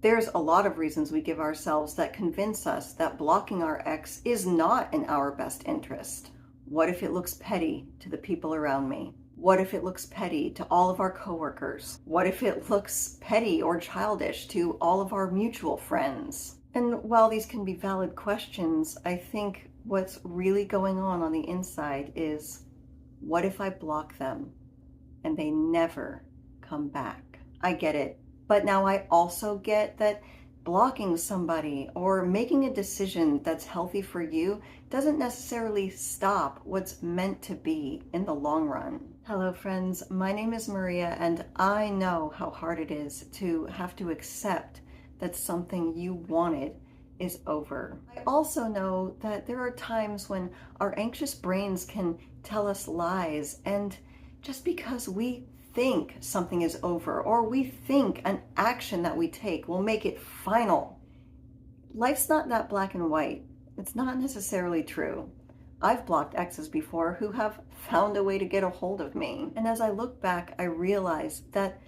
There's a lot of reasons we give ourselves that convince us that blocking our ex is not in our best interest. What if it looks petty to the people around me? What if it looks petty to all of our coworkers? What if it looks petty or childish to all of our mutual friends? And while these can be valid questions, I think what's really going on the inside is, what if I block them and they never come back? I get it. But now I also get that blocking somebody or making a decision that's healthy for you doesn't necessarily stop what's meant to be in the long run. Hello friends, my name is Maria, and I know how hard it is to have to accept that something you wanted is over. I also know that there are times when our anxious brains can tell us lies, and just because we think something is over or we think an action that we take will make it final, life's not that black and white. It's not necessarily true. I've blocked exes before who have found a way to get a hold of me. And as I look back, I realize that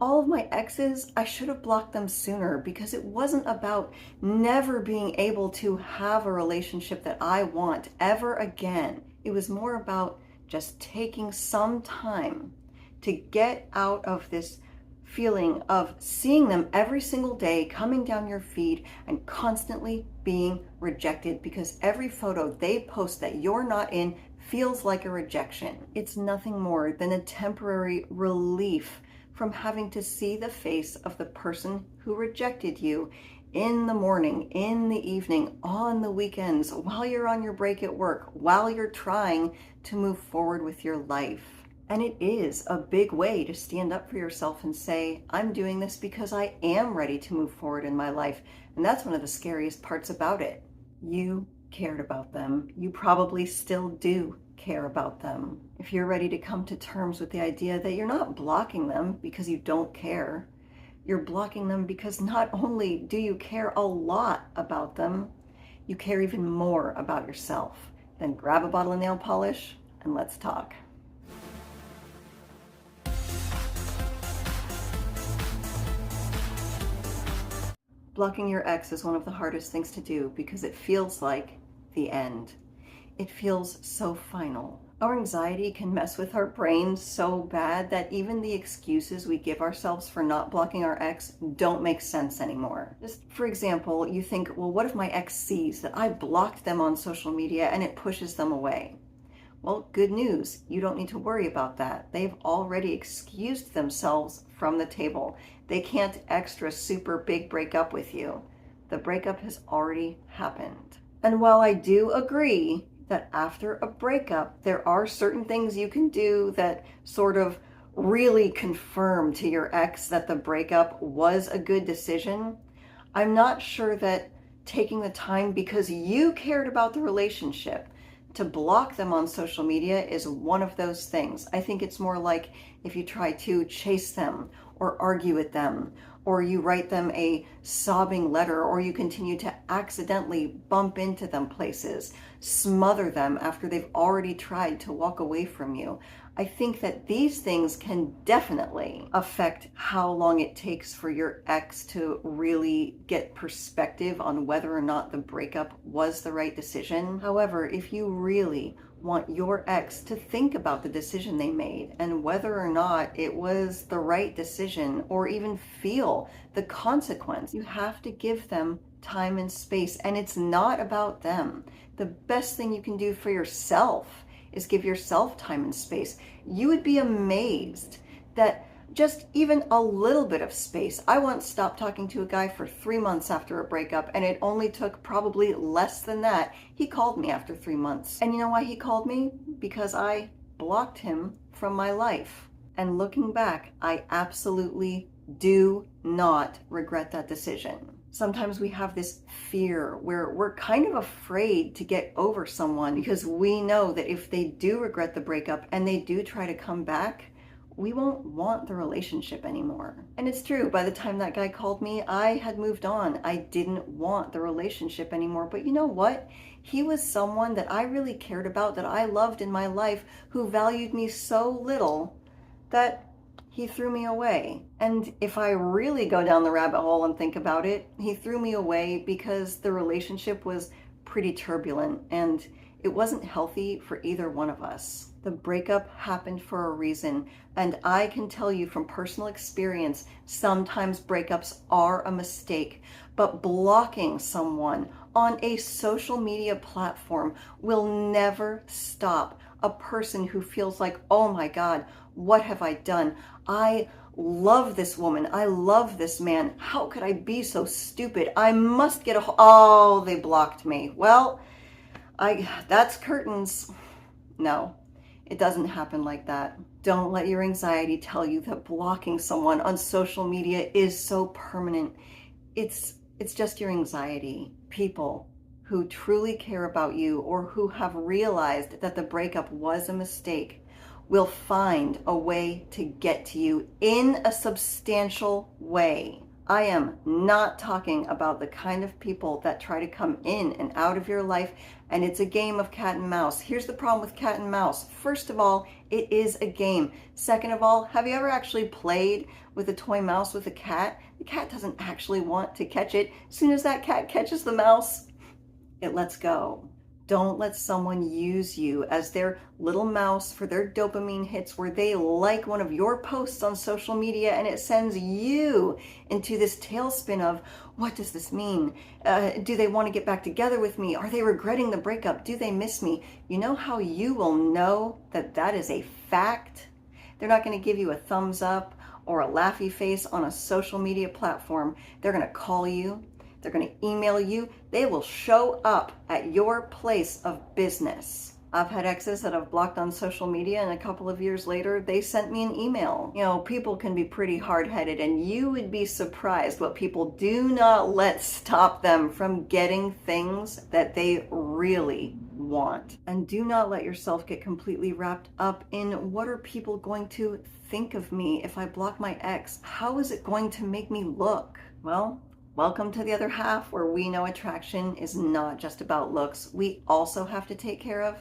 all of my exes, I should have blocked them sooner, because it wasn't about never being able to have a relationship that I want ever again. It was more about just taking some time to get out of this feeling of seeing them every single day coming down your feed and constantly being rejected, because every photo they post that you're not in feels like a rejection. It's nothing more than a temporary relief from having to see the face of the person who rejected you in the morning, in the evening, on the weekends, while you're on your break at work, while you're trying to move forward with your life. And it is a big way to stand up for yourself and say, I'm doing this because I am ready to move forward in my life. And that's one of the scariest parts about it. You cared about them. You probably still do care about them. If you're ready to come to terms with the idea that you're not blocking them because you don't care, you're blocking them because not only do you care a lot about them, you care even more about yourself. Then grab a bottle of nail polish and let's talk. Blocking your ex is one of the hardest things to do because it feels like the end. It feels so final. Our anxiety can mess with our brains so bad that even the excuses we give ourselves for not blocking our ex don't make sense anymore. Just for example, you think, well, what if my ex sees that I blocked them on social media and it pushes them away? Well, good news. You don't need to worry about that. They've already excused themselves from the table. They can't extra super big break up with you. The breakup has already happened. And while I do agree that after a breakup, there are certain things you can do that sort of really confirm to your ex that the breakup was a good decision, I'm not sure that taking the time because you cared about the relationship to block them on social media is one of those things. I think it's more like if you try to chase them or argue with them, or you write them a sobbing letter, or you continue to accidentally bump into them places, smother them after they've already tried to walk away from you. I think that these things can definitely affect how long it takes for your ex to really get perspective on whether or not the breakup was the right decision. However, if you really want your ex to think about the decision they made and whether or not it was the right decision, or even feel the consequence, you have to give them time and space. And it's not about them. The best thing you can do for yourself is give yourself time and space. You would be amazed that just even a little bit of space. I once stopped talking to a guy for 3 months after a breakup, and it only took probably less than that. He called me after 3 months. And you know why he called me? Because I blocked him from my life. And looking back, I absolutely do not regret that decision. Sometimes we have this fear where we're kind of afraid to get over someone because we know that if they do regret the breakup and they do try to come back, we won't want the relationship anymore. And it's true, by the time that guy called me, I had moved on. I didn't want the relationship anymore. But you know what? He was someone that I really cared about, that I loved in my life, who valued me so little that he threw me away. And if I really go down the rabbit hole and think about it, he threw me away because the relationship was pretty turbulent and it wasn't healthy for either one of us. The breakup happened for a reason, and I can tell you from personal experience, sometimes breakups are a mistake, but blocking someone on a social media platform will never stop a person who feels like, oh my God, what have I done? I love this woman. I love this man. How could I be so stupid? I must get oh, they blocked me. Well, that's curtains. No, it doesn't happen like that. Don't let your anxiety tell you that blocking someone on social media is so permanent. It's just your anxiety. People who truly care about you or who have realized that the breakup was a mistake will find a way to get to you in a substantial way. I am not talking about the kind of people that try to come in and out of your life, and it's a game of cat and mouse. Here's the problem with cat and mouse. First of all, it is a game. Second of all, have you ever actually played with a toy mouse with a cat? The cat doesn't actually want to catch it. As soon as that cat catches the mouse, it lets go. Don't let someone use you as their little mouse for their dopamine hits where they like one of your posts on social media and it sends you into this tailspin of, what does this mean? Do they want to get back together with me? Are they regretting the breakup? Do they miss me? You know how you will know that that is a fact? They're not going to give you a thumbs up or a laughy face on a social media platform. They're going to call you. They're going to email you. They will show up at your place of business. I've had exes that I've blocked on social media, and a couple of years later, they sent me an email. You know, people can be pretty hard-headed, and you would be surprised what people do not let stop them from getting things that they really want. And do not let yourself get completely wrapped up in, what are people going to think of me if I block my ex? How is it going to make me look? Well, welcome to the other half, where we know attraction is not just about looks. We also have to take care of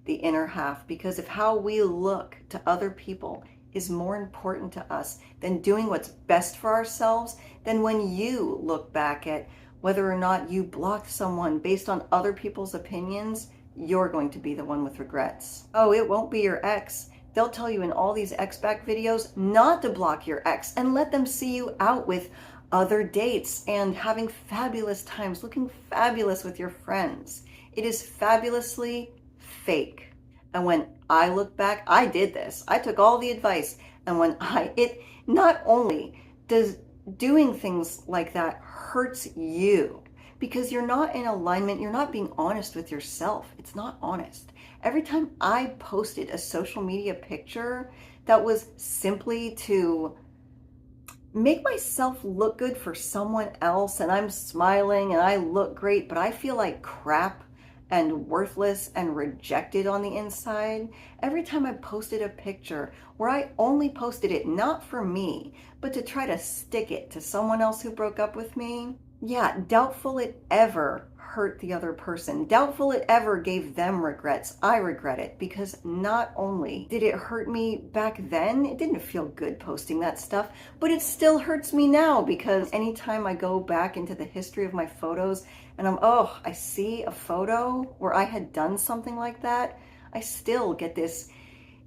the inner half, because if how we look to other people is more important to us than doing what's best for ourselves, then when you look back at whether or not you blocked someone based on other people's opinions, you're going to be the one with regrets. Oh, it won't be your ex. They'll tell you in all these ex-back videos not to block your ex and let them see you out with other dates and having fabulous times, looking fabulous with your friends. It is fabulously fake. And when I look back, I did this. I took all the advice. And when it not only does doing things like that hurts you, because you're not in alignment, you're not being honest with yourself. It's not honest. Every time I posted a social media picture that was simply to make myself look good for someone else, and I'm smiling and I look great, but I feel like crap and worthless and rejected on the inside. Every time I posted a picture where I only posted it not for me, but to try to stick it to someone else who broke up with me, yeah, doubtful it ever hurt the other person. Doubtful it ever gave them regrets. I regret it, because not only did it hurt me back then, it didn't feel good posting that stuff, but it still hurts me now, because anytime I go back into the history of my photos and I see a photo where I had done something like that, I still get this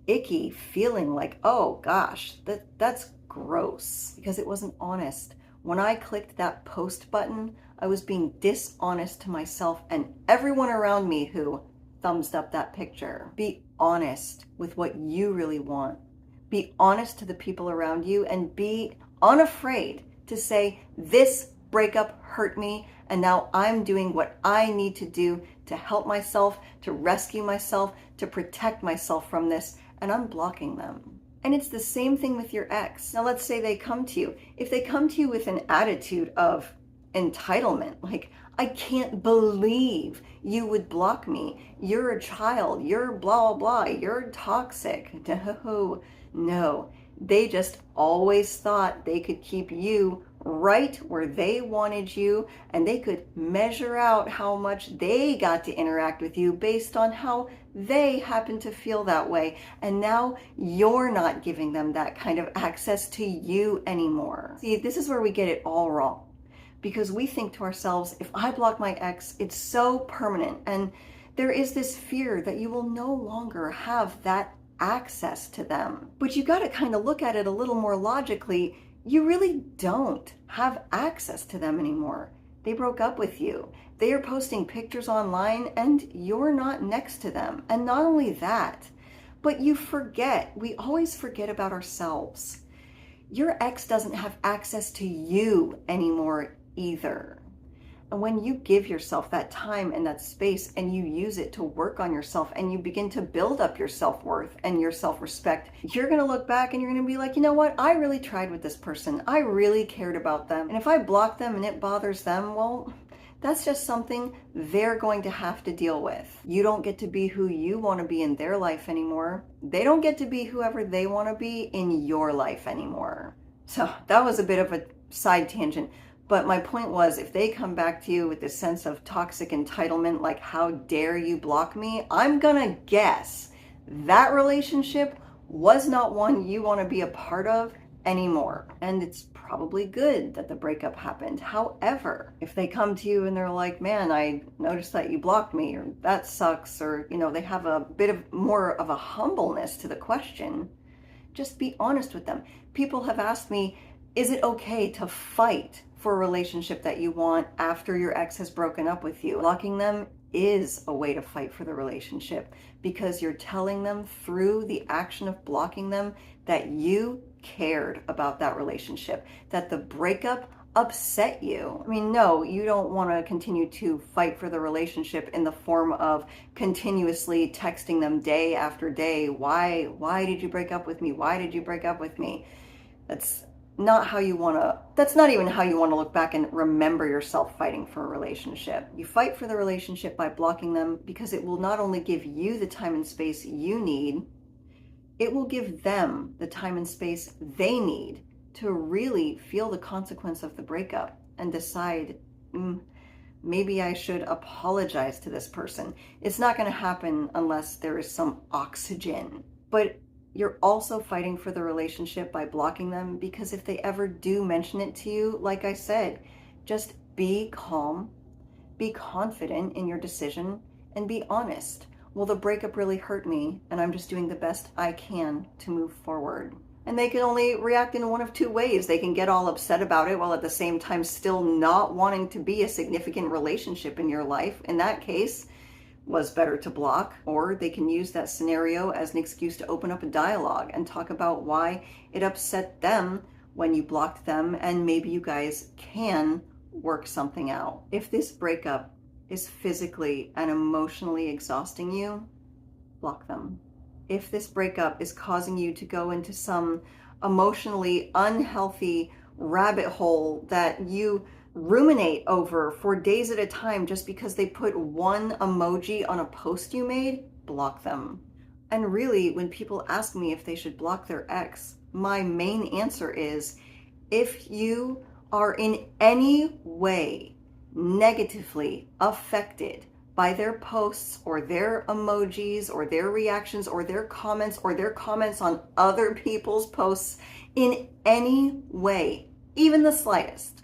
icky feeling like, oh gosh, that's gross, because it wasn't honest. When I clicked that post button, I was being dishonest to myself and everyone around me who thumbs up that picture. Be honest with what you really want. Be honest to the people around you, and be unafraid to say, this breakup hurt me, and now I'm doing what I need to do to help myself, to rescue myself, to protect myself from this, and I'm blocking them. And it's the same thing with your ex. Now let's say they come to you. If they come to you with an attitude of entitlement, like, I can't believe you would block me. You're a child. You're blah, blah, blah. You're toxic. No. They just always thought they could keep you right where they wanted you, and they could measure out how much they got to interact with you based on how they happen to feel that way. And now you're not giving them that kind of access to you anymore. See, this is where we get it all wrong, because we think to ourselves, if I block my ex, it's so permanent. And there is this fear that you will no longer have that access to them. But you got to kind of look at it a little more logically. You really don't have access to them anymore. They broke up with you. They are posting pictures online and you're not next to them. And not only that, but you forget. We always forget about ourselves. Your ex doesn't have access to you anymore either. And when you give yourself that time and that space and you use it to work on yourself and you begin to build up your self-worth and your self-respect, you're going to look back and you're going to be like, you know what? I really tried with this person. I really cared about them. And if I block them and it bothers them, well, that's just something they're going to have to deal with. You don't get to be who you want to be in their life anymore. They don't get to be whoever they want to be in your life anymore. So that was a bit of a side tangent. But my point was, if they come back to you with this sense of toxic entitlement, like, how dare you block me? I'm gonna guess that relationship was not one you want to be a part of anymore. And it's probably good that the breakup happened. However, if they come to you and they're like, man, I noticed that you blocked me, or that sucks, or, they have a bit of more of a humbleness to the question, just be honest with them. People have asked me, is it okay to fight for a relationship that you want after your ex has broken up with you? Blocking them is a way to fight for the relationship, because you're telling them through the action of blocking them that you cared about that relationship, that the breakup upset you. I mean, no, you don't want to continue to fight for the relationship in the form of continuously texting them day after day. Why did you break up with me? Why did you break up with me? That's not even how you want to look back and remember yourself fighting for a relationship. You fight for the relationship by blocking them, because it will not only give you the time and space you need, it will give them the time and space they need to really feel the consequence of the breakup and decide, maybe I should apologize to this person. It's not going to happen unless there is some oxygen. But you're also fighting for the relationship by blocking them, because if they ever do mention it to you, like I said, just be calm, be confident in your decision, and be honest. Well, the breakup really hurt me, and I'm just doing the best I can to move forward. And they can only react in one of two ways. They can get all upset about it while at the same time still not wanting to be a significant relationship in your life. In that case, was better to block, or they can use that scenario as an excuse to open up a dialogue and talk about why it upset them when you blocked them, and maybe you guys can work something out. If this breakup is physically and emotionally exhausting you, block them. If this breakup is causing you to go into some emotionally unhealthy rabbit hole that you ruminate over for days at a time just because they put one emoji on a post you made, block them. And really, when people ask me if they should block their ex, my main answer is, if you are in any way negatively affected by their posts or their emojis or their reactions or their comments on other people's posts in any way, even the slightest,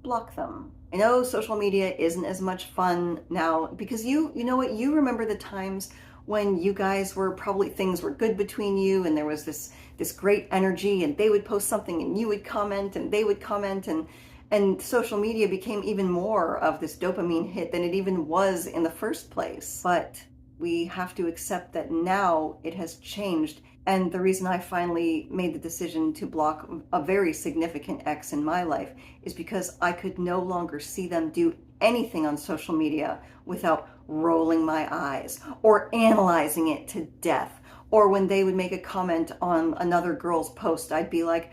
block them. I know social media isn't as much fun now, because you know what, you remember the times when you guys were probably, things were good between you and there was this great energy, and they would post something and you would comment and they would comment, and social media became even more of this dopamine hit than it even was in the first place. But we have to accept that now it has changed. And the reason I finally made the decision to block a very significant ex in my life is because I could no longer see them do anything on social media without rolling my eyes or analyzing it to death. Or when they would make a comment on another girl's post, I'd be like,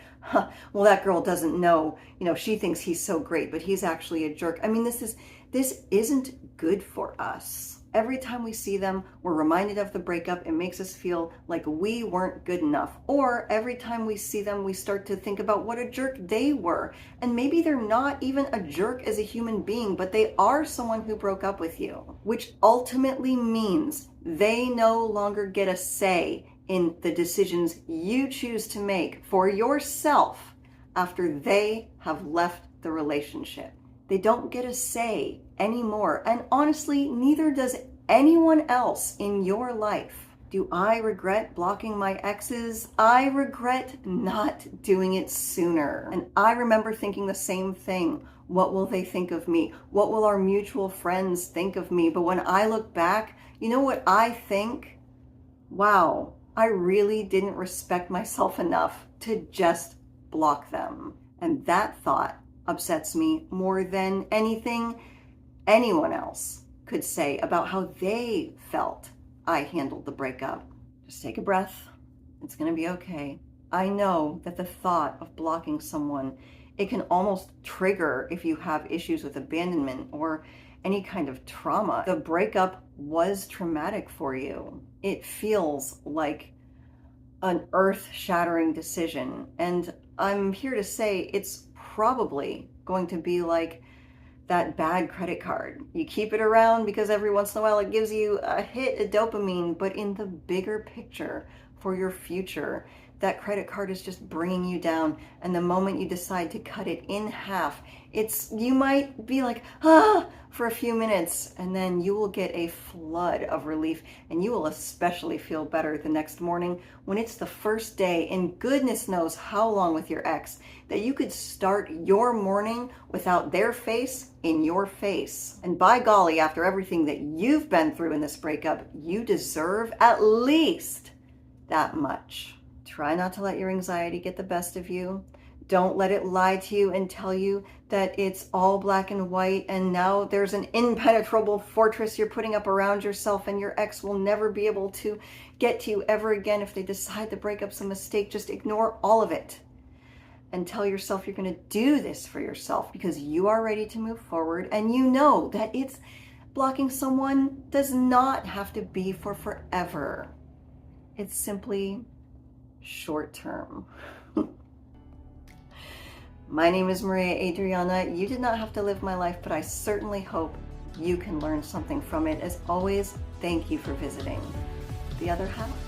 well, that girl doesn't know, she thinks he's so great, but he's actually a jerk. I mean, this isn't good for us. Every time we see them, we're reminded of the breakup. It makes us feel like we weren't good enough. Or every time we see them, we start to think about what a jerk they were. And maybe they're not even a jerk as a human being, but they are someone who broke up with you, which ultimately means they no longer get a say in the decisions you choose to make for yourself after they have left the relationship. They don't get a say anymore. And honestly, neither does anyone else in your life. Do I regret blocking my exes? I regret not doing it sooner. And I remember thinking the same thing. What will they think of me? What will our mutual friends think of me? But when I look back, you know what I think? Wow, I really didn't respect myself enough to just block them. And that thought upsets me more than anything anyone else could say about how they felt I handled the breakup. Just take a breath. It's going to be okay. I know that the thought of blocking someone, it can almost trigger if you have issues with abandonment or any kind of trauma. The breakup was traumatic for you. It feels like an earth-shattering decision. And I'm here to say it's probably going to be like that bad credit card. You keep it around because every once in a while it gives you a hit of dopamine, but in the bigger picture for your future, that credit card is just bringing you down. And the moment you decide to cut it in half, you might be like, for a few minutes, and then you will get a flood of relief, and you will especially feel better the next morning when it's the first day in goodness knows how long with your ex that you could start your morning without their face in your face. And by golly, after everything that you've been through in this breakup, you deserve at least that much. Try not to let your anxiety get the best of you. Don't let it lie to you and tell you that it's all black and white and now there's an impenetrable fortress you're putting up around yourself and your ex will never be able to get to you ever again if they decide the breakup's a mistake. Just ignore all of it and tell yourself you're going to do this for yourself because you are ready to move forward, and you know that blocking someone does not have to be for forever. It's simply short term. My name is Maria Adriana. You did not have to live my life, but I certainly hope you can learn something from it. As always, thank you for visiting The Other Half.